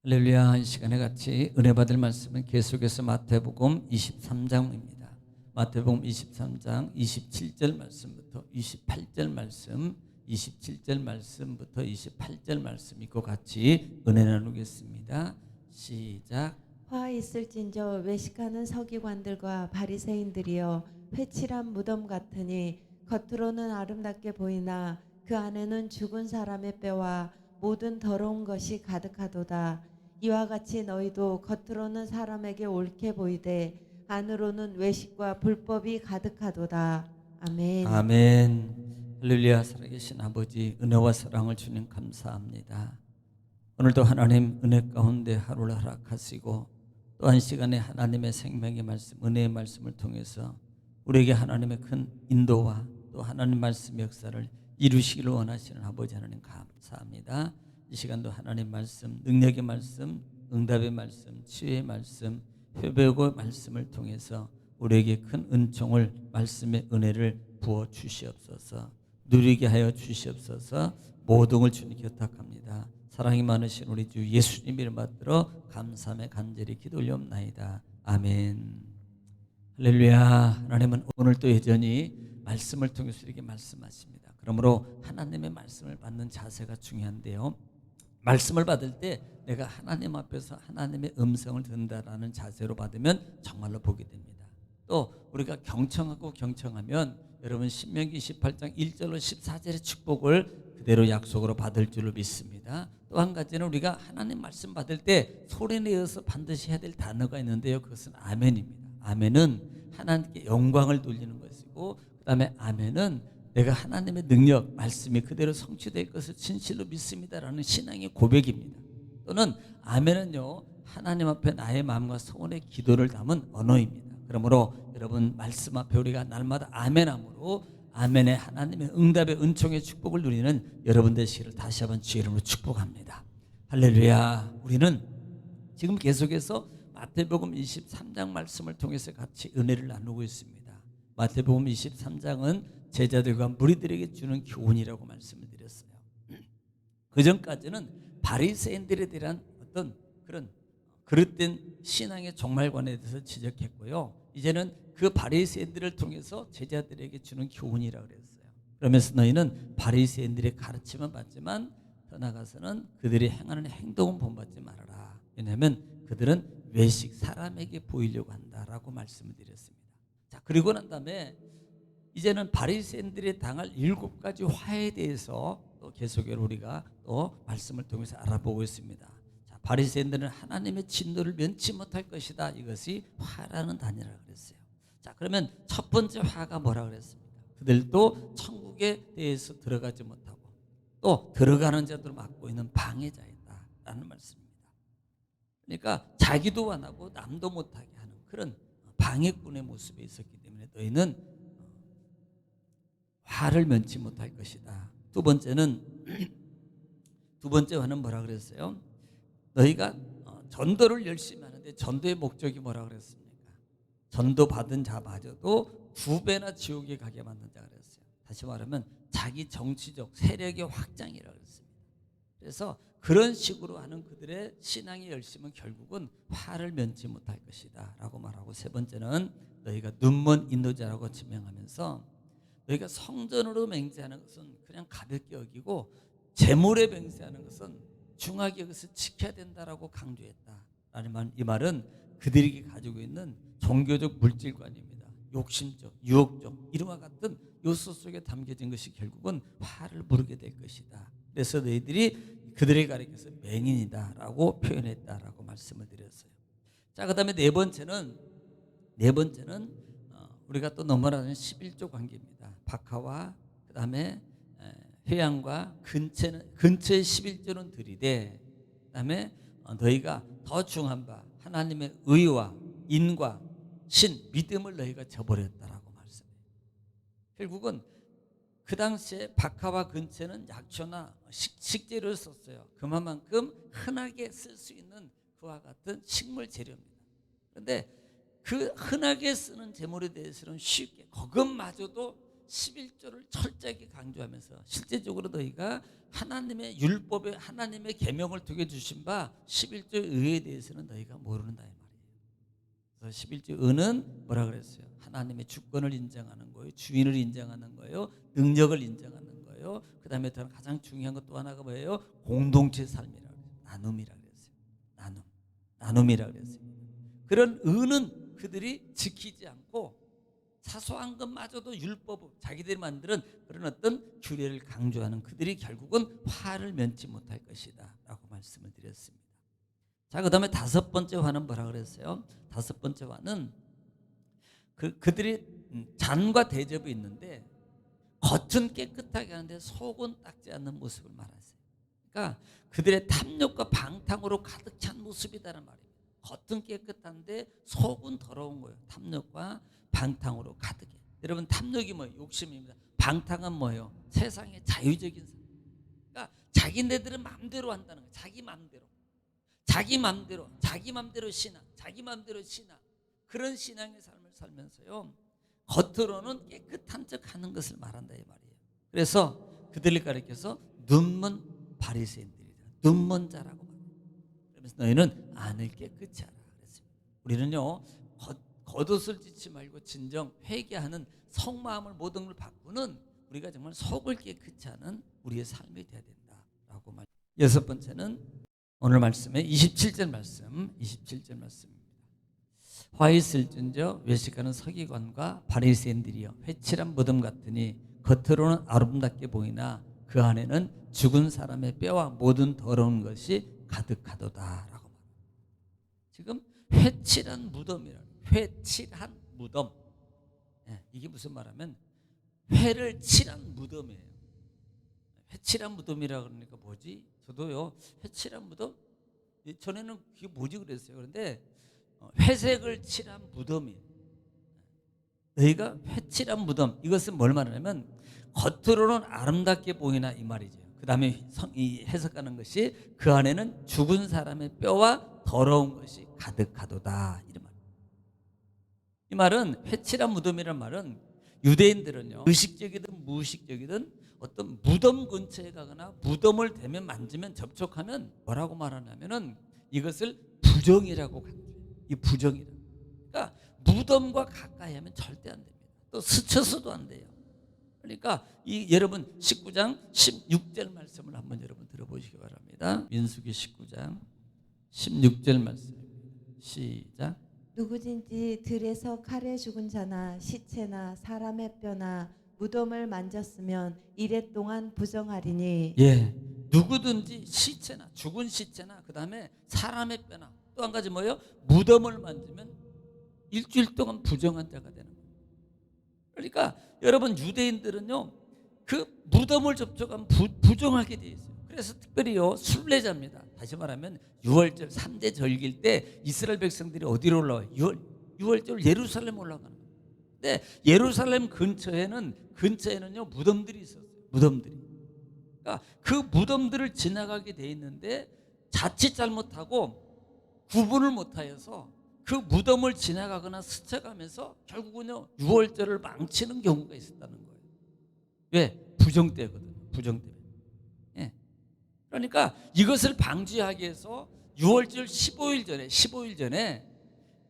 할렐루야. 이 시간에 같이 은혜 받을 말씀은 계속해서 마태복음 23장입니다. 마태복음 23장 27절 말씀부터 28절 말씀, 27절 말씀부터 28절 말씀 읽고 같이 은혜 나누겠습니다. 시작. 화 있을진저 외식하는 서기관들과 바리새인들이여, 회칠한 무덤 같으니 겉으로는 아름답게 보이나 그 안에는 죽은 사람의 뼈와 모든 더러운 것이 가득하도다. 이와 같이 너희도 겉으로는 사람에게 옳게 보이되 안으로는 외식과 불법이 가득하도다. 아멘. 아멘. 할렐루야. 살아계신 아버지, 은혜와 사랑을 주님 감사합니다. 오늘도 하나님 은혜 가운데 하루를 허락하시고 또 한 시간에 하나님의 생명의 말씀, 은혜의 말씀을 통해서 우리에게 하나님의 큰 인도와 또 하나님 말씀의 역사를 이루시기를 원하시는 아버지 하나님 감사합니다. 이 시간도 하나님 말씀, 능력의 말씀, 응답의 말씀, 치유의 말씀, 회복의 말씀을 통해서 우리에게 큰 은총을, 말씀의 은혜를 부어 주시옵소서. 누리게 하여 주시옵소서. 모든 걸 주님께 부탁합니다. 사랑이 많으신 우리 주 예수님 이름 받들어 감사함에 간절히 기도 올려옵나이다. 아멘. 할렐루야. 하나님은 오늘 또 여전히 말씀을 통해서 이렇게 말씀하십니다. 그러므로 하나님의 말씀을 받는 자세가 중요한데요, 말씀을 받을 때 내가 하나님 앞에서 하나님의 음성을 듣는다라는 자세로 받으면 정말로 복이 됩니다. 또 우리가 경청하면 여러분 신명기 28장 1절로 14절의 축복을 그대로 약속으로 받을 줄로 믿습니다. 또 한 가지는 우리가 하나님 말씀 받을 때 소리내어서 반드시 해야 될 단어가 있는데요, 그것은 아멘입니다. 아멘은 하나님께 영광을 돌리는 것이고, 그 다음에 아멘은 내가 하나님의 능력, 말씀이 그대로 성취될 것을 진실로 믿습니다라는 신앙의 고백입니다. 또는 아멘은요, 하나님 앞에 나의 마음과 소원의 기도를 담은 언어입니다. 그러므로 여러분 말씀 앞에 우리가 날마다 아멘함으로 아멘의 하나님의 응답의 은총의 축복을 누리는 여러분 되시기를 다시 한번 주의 이름으로 축복합니다. 할렐루야. 우리는 지금 계속해서 마태복음 23장 말씀을 통해서 같이 은혜를 나누고 있습니다. 마태복음 23장은 제자들과 무리들에게 주는 교훈이라고 말씀을 드렸어요. 그 전까지는 바리새인들에 대한 어떤 그런 그릇된 신앙의 종말관에 대해서 지적했고요, 이제는 그 바리새인들을 통해서 제자들에게 주는 교훈이라고 그랬어요. 그러면서 너희는 바리새인들의 가르침은 받지만 더 나아가서는 그들이 행하는 행동은 본받지 말아라. 왜냐하면 그들은 외식, 사람에게 보이려고 한다라고 말씀을 드렸습니다. 자, 그리고 난 다음에 이제는 바리새인들이 당할 7가지 화에 대해서 또 계속해서 우리가 또 말씀을 통해서 알아보고 있습니다. 자, 바리새인들은 하나님의 진노를 면치 못할 것이다. 이것이 화라는 단위라고 그랬어요. 자, 그러면 첫 번째 화가 뭐라 그랬습니까? 그들도 천국에 대해서 들어가지 못하고 또 들어가는 자들을 막고 있는 방해자이다라는 말씀입니다. 그러니까 자기도 안 하고 남도 못하게 하는 그런 방해꾼의 모습에 있었기 때문에 너희는 화를 면치 못할 것이다. 두 번째 화는 뭐라 그랬어요? 너희가 전도를 열심히 하는데 전도의 목적이 뭐라 그랬습니까? 전도 받은 자마저도 2배나 지옥에 가게 만든 자 그랬어요. 다시 말하면 자기 정치적 세력의 확장이라고 그랬습니다. 그래서 그런 식으로 하는 그들의 신앙의 열심은 결국은 화를 면치 못할 것이다 라고 말하고, 세 번째는 너희가 눈먼 인도자라고 지명하면서 너희가 성전으로 맹세하는 것은 그냥 가볍게 여기고 재물에 맹세하는 것은 중하게 여기서 지켜야 된다라고 강조했다라는 말. 이 말은 그들이 가지고 있는 종교적 물질관입니다. 욕심적, 유혹적 이와 같은 요소 속에 담겨진 것이 결국은 화를 부르게 될 것이다. 그래서 너희들이 그들의 가리켜서 맹인이다라고 표현했다라고 말씀을 드렸어요. 자, 그다음에 네 번째는 우리가 또 너무나 아는 11조 관계입니다. 박하와 그다음에 회양과 근처의 11조는 들이되, 그다음에 너희가 더 중요한 바 하나님의 의와 인과 신, 믿음을 너희가 저버렸다라고 말씀해요. 결국은 그 당시에 박하와 근처는 약초나 식재료를 썼어요. 그만큼 흔하게 쓸 수 있는 그와 같은 식물 재료입니다. 그런데 그 흔하게 쓰는 재물에 대해서는 쉽게, 그것마저도 11조를 철저하게 강조하면서 실제적으로 너희가 하나님의 율법에 하나님의 계명을 두게 주신 바 11조 의에 대해서는 너희가 모르는다 이 말이에요. 그래서 11조 의는 뭐라 그랬어요? 하나님의 주권을 인정하는 거예요. 주인을 인정하는 거예요. 능력을 인정하는 거예요. 그다음에 가장 중요한 것 또 하나가 뭐예요? 공동체 삶이라고 그래요. 나눔이라고 그랬어요. 나눔이라고 그랬어요. 그런 의는 그들이 지키지 않고 사소한 것마저도 율법 자기들이 만드는 그런 어떤 규례를 강조하는 그들이 결국은 화를 면치 못할 것이다 라고 말씀을 드렸습니다. 자, 그 다음에 다섯 번째 화는 뭐라 그랬어요? 다섯 번째 화는 그들이 잔과 대접이 있는데 겉은 깨끗하게 하는데 속은 닦지 않는 모습을 말하세요. 그러니까 그들의 탐욕과 방탕으로 가득 찬 모습이다라는 말이에요. 겉은 깨끗한데 속은 더러운 거예요. 탐욕과 방탕으로 가득해. 여러분, 탐욕이 뭐예요? 욕심입니다. 방탕은 뭐예요? 세상의 자유적인 삶. 그러니까 자기네들은 마음대로 한다는 거예요. 자기 마음대로 신앙, 자기 마음대로 신앙. 그런 신앙의 삶을 살면서요, 겉으로는 깨끗한 척 하는 것을 말한다 이 말이에요. 그래서 그들을 가리켜서 눈먼 바리새인들이다. 눈먼 자라고 말해요. 그러면서 너희는 안을 깨끗이 하라 그랬습니다. 우리는요, 겉옷을 찢지 말고 진정 회개하는 속마음을 모든 걸 바꾸는 우리가 정말 속을 깨끗이 하는 우리의 삶이 되어야 된다라고 말. 여섯 번째는 오늘 말씀의 27절 말씀입니다. 화 있을진저 외식하는 서기관과 바리새인들이여 회칠한 무덤 같으니 겉으로는 아름답게 보이나 그 안에는 죽은 사람의 뼈와 모든 더러운 것이 가득하도다라고 말합니다. 지금 회칠한 무덤이라고. 회칠한 무덤. 이게 무슨 말하면 회를 칠한 무덤이에요. 회칠한 무덤이라 그러니까 뭐지? 저도요, 회칠한 무덤? 전에는 그게 뭐지 그랬어요. 그런데 회색을 칠한 무덤이에요. 너희가 회칠한 무덤, 이것은 뭘 말하냐면 겉으로는 아름답게 보이나 이 말이죠. 그 다음에 해석하는 것이 그 안에는 죽은 사람의 뼈와 더러운 것이 가득하도다 이런 말. 이 말은 회칠한 무덤이란 말은 유대인들은요, 의식적이든 무의식적이든 어떤 무덤 근처에 가거나 무덤을 대면 만지면 접촉하면 뭐라고 말하냐면은 이것을 부정이라고 강조해요. 이 부정이라. 그러니까 무덤과 가까이 하면 절대 안 됩니다. 또 스쳐서도 안 돼요. 그러니까 이 여러분 19장 16절 말씀을 한번 여러분 들어보시기 바랍니다. 민수기 19장 16절 말씀 시작. 누구든지 들에서 칼에 죽은 자나 시체나 사람의 뼈나 무덤을 만졌으면 이래 동안 부정하리니. 예, 누구든지 시체나 죽은 시체나 그 다음에 사람의 뼈나 또 한 가지 뭐예요? 무덤을 만지면 일주일 동안 부정한 자가 되는 거예요. 그러니까 여러분 유대인들은요, 그 무덤을 접촉하면 부정하게 돼 있어요. 그래서 특별히요, 순례자입니다. 다시 말하면 6월절 3대 절기일 때 이스라엘 백성들이 어디로 올라와요? 6월절 예루살렘 올라가는 거예요. 근데 예루살렘 근처에는요 무덤들이 있었어요. 무덤들이. 그러니까 그 무덤들을 지나가게 돼 있는데 자칫 잘못하고 구분을 못하여서 그 무덤을 지나가거나 스쳐가면서 결국은요 6월절을 망치는 경우가 있었다는 거예요. 왜? 부정 때거든요. 부정 때. 예. 그러니까 이것을 방지하기 위해서 6월절 15일 전에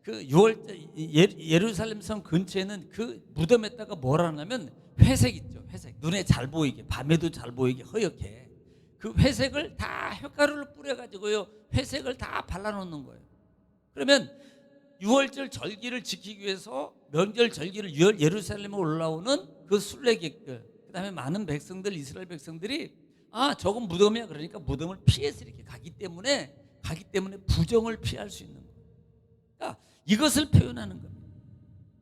그 6월 예루살렘 성 근처에는 그 무덤에다가 뭘 하냐면 회색 있죠. 회색. 눈에 잘 보이게, 밤에도 잘 보이게 허옇게 그 회색을 다 혓가루를 뿌려가지고요 회색을 다 발라놓는 거예요. 그러면 6월절 절기를 지키기 위해서 명절 절기를 예루살렘에 올라오는 그 순례객들, 그 다음에 많은 백성들, 이스라엘 백성들이 아 저건 무덤이야 그러니까 무덤을 피해서 이렇게 가기 때문에 부정을 피할 수 있는 거예요. 그러니까 이것을 표현하는 겁니다.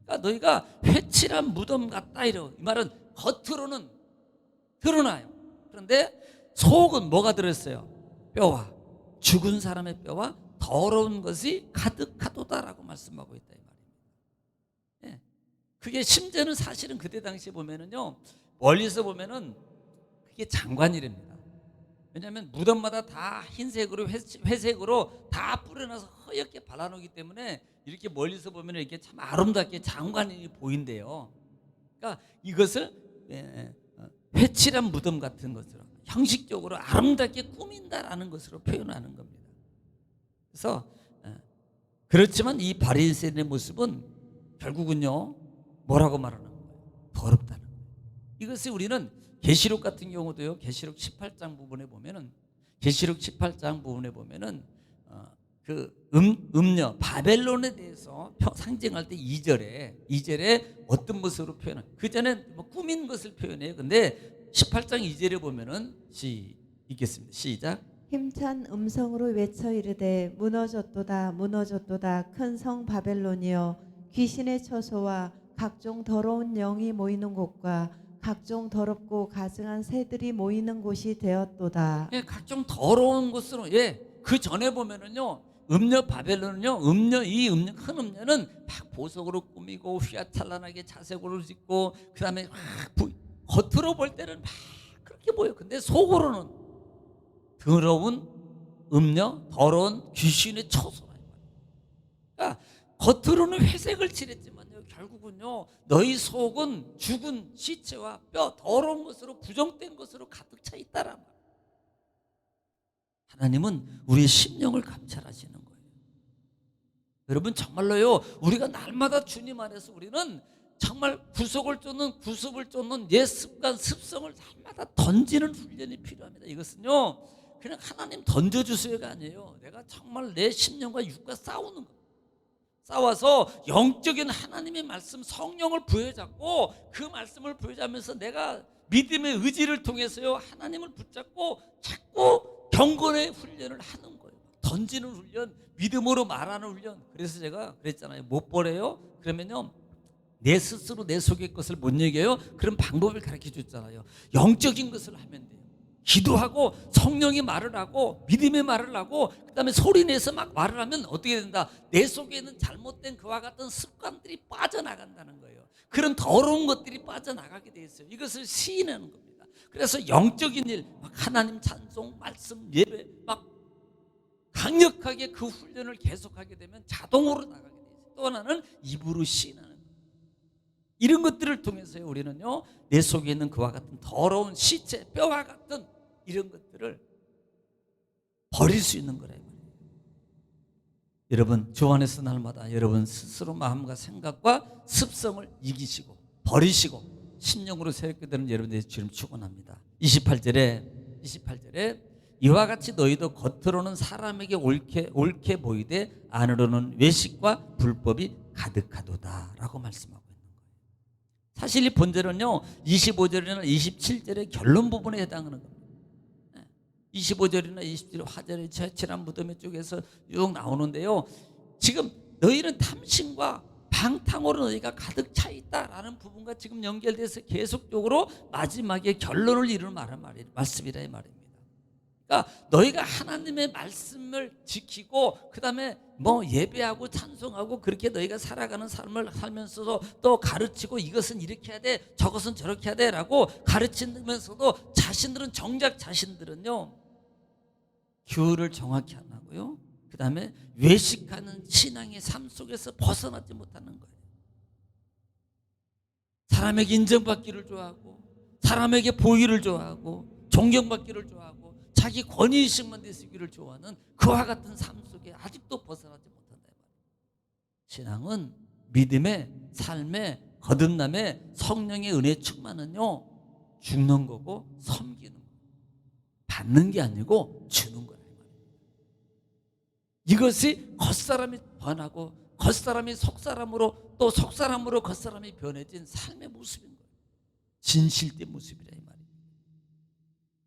그러니까 너희가 회칠한 무덤 같다 이러. 이 말은 겉으로는 드러나요. 그런데 속은 뭐가 들었어요? 뼈와 죽은 사람의 뼈와 더러운 것이 가득하도다라고 말씀하고 있다 이 말입니다. 예. 그게 심지어는 사실은 그때 당시에 보면은요 멀리서 보면은 그게 장관이랍니다. 왜냐하면 무덤마다 다 흰색으로 회색으로 다 뿌려놔서 허옇게 발라놓기 때문에 이렇게 멀리서 보면 이렇게 참 아름답게 장관이 보인대요. 그러니까 이것을 회칠한 무덤 같은 것으로 형식적으로 아름답게 꾸민다라는 것으로 표현하는 겁니다. 그래서 그렇지만 이 바리새인의 모습은 결국은요 뭐라고 말하는 거예요? 더럽다는 거예요. 이것을 우리는 계시록 같은 경우도요. 계시록 18장 부분에 보면은 그 음녀 바벨론에 대해서 상징할 때 2절에 어떤 모습으로 표현해요? 그 전에 뭐 꾸민 것을 표현해요. 근데 18장 2절에 보면은 읽겠습니다. 시작. 힘찬 음성으로 외쳐 이르되 무너졌도다 무너졌도다 큰 성 바벨론이여 귀신의 처소와 각종 더러운 영이 모이는 곳과 각종 더럽고 가증한 새들이 모이는 곳이 되었도다. 예, 각종 더러운 곳으로 그 전에 보면은요. 음녀 바벨론은요. 큰 음녀는 막 보석으로 꾸미고 휘황찬란하게 자색으로 짓고 그다음에 겉으로 볼 때는 막 그렇게 보여. 근데 속으로는 더러운 음녀, 더러운 귀신의 처소라. 그러니까 겉으로는 회색을 칠했지만요, 결국은요 너희 속은 죽은 시체와 뼈, 더러운 것으로 부정된 것으로 가득 차 있다란 말. 하나님은 우리의 심령을 감찰하시는 거예요. 여러분 정말로요, 우리가 날마다 주님 안에서 우리는 정말 구습을 쫓는 옛 습관, 습성을 날마다 던지는 훈련이 필요합니다. 이것은요 그냥 하나님 던져주세요가 아니에요. 내가 정말 내 심령과 육과 싸우는 거예요. 싸워서 영적인 하나님의 말씀, 성령을 부여잡고 그 말씀을 부여잡으면서 내가 믿음의 의지를 통해서요 하나님을 붙잡고 자꾸 경건의 훈련을 하는 거예요. 던지는 훈련, 믿음으로 말하는 훈련. 그래서 제가 그랬잖아요. 못 버려요? 그러면요 내 스스로 내 속의 것을 못 얘기해요. 그런 방법을 가르쳐 줬잖아요. 영적인 것을 하면 돼요. 기도하고 성령이 말을 하고 믿음의 말을 하고 그다음에 소리내서 막 말을 하면 어떻게 된다? 내 속에 있는 잘못된 그와 같은 습관들이 빠져나간다는 거예요. 그런 더러운 것들이 빠져나가게 돼 있어요. 이것을 시인하는 겁니다. 그래서 영적인 일, 막 하나님 찬송, 말씀, 예배 막 강력하게 그 훈련을 계속하게 되면 자동으로 나가게 돼 있어요. 또 하나는 입으로 시인하는 거예요. 이런 것들을 통해서요 우리는요 내 속에 있는 그와 같은 더러운 시체, 뼈와 같은 이런 것들을 버릴 수 있는 거래요. 여러분 주 안에서 날마다 여러분 스스로 마음과 생각과 습성을 이기시고 버리시고 심령으로 새롭게 되는 여러분들의 주님 축원합니다. 28절에 이와 같이 너희도 겉으로는 사람에게 옳게 보이되 안으로는 외식과 불법이 가득하도다 라고 말씀하고 있는 거예요. 사실 이 본절은요 25절이나 27절의 결론 부분에 해당하는 겁니다. 25절이나 27절 화절의 채칠한 무덤의 쪽에서 쭉 나오는데요, 지금 너희는 탐심과 방탕으로 너희가 가득 차 있다라는 부분과 지금 연결돼서 계속적으로 마지막에 결론을 이루는 말씀이라 이 말입니다. 그러니까 너희가 하나님의 말씀을 지키고 그 다음에 뭐 예배하고 찬송하고 그렇게 너희가 살아가는 삶을 살면서도 또 가르치고 이것은 이렇게 해야 돼 저것은 저렇게 해야 돼 라고 가르치면서도 자신들은요 규율을 정확히 안 하고요, 그 다음에 외식하는 신앙의 삶 속에서 벗어나지 못하는 거예요. 사람에게 인정받기를 좋아하고 사람에게 보기를 좋아하고 존경받기를 좋아하고 자기 권위의식만 내세우기를 좋아하는 그와 같은 삶 속에 아직도 벗어나지 못한다. 신앙은 믿음의 삶의 거듭남의 성령의 은혜 충만은요 죽는 거고 섬기는 거, 받는 게 아니고 주는 거예요. 이것이 겉사람이 변하고 겉사람이 속사람으로 또 속사람으로 겉사람이 변해진 삶의 모습인 거예요. 진실된 모습이라 이 말입니다.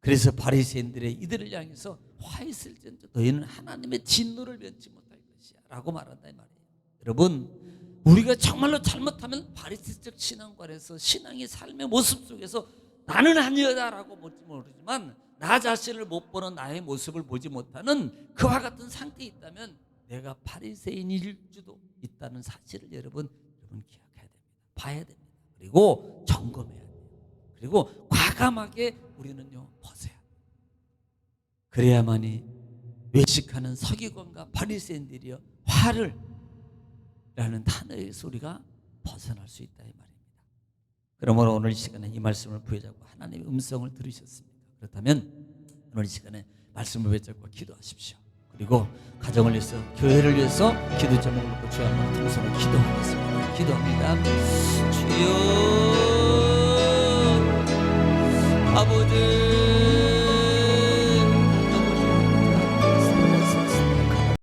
그래서 바리새인들의 이들을 향해서 화 있을지언정 너희는 하나님의 진노를 면치 못할 것이야 라고 말한다 이 말이에요. 여러분 우리가 정말로 잘못하면 바리새적 신앙관에서 신앙의 삶의 모습 속에서 나는 아니다라고 모르지만 나 자신을 못 보는 나의 모습을 보지 못하는 그와 같은 상태에 있다면 내가 바리새인일 수도 있다는 사실을 여러분 기억해야 됩니다. 봐야 됩니다. 그리고 점검해야 돼요. 그리고 과감하게 우리는요 벗어야 돼요. 그래야만이 외식하는 서기관과 바리새인들이여 화를 라는 단어의 소리가 벗어날 수 있다 이 말입니다. 그러므로 오늘 이 시간에 이 말씀을 부여잡고 하나님의 음성을 들으셨습니다. 그렇다면 오늘 이 시간에 말씀을 부여잡고 기도하십시오. 그리고 가정을 위해서, 교회를 위해서 기도 제목을 놓고 주여 한번 통성으로 기도하겠습니다. 기도합니다. 주여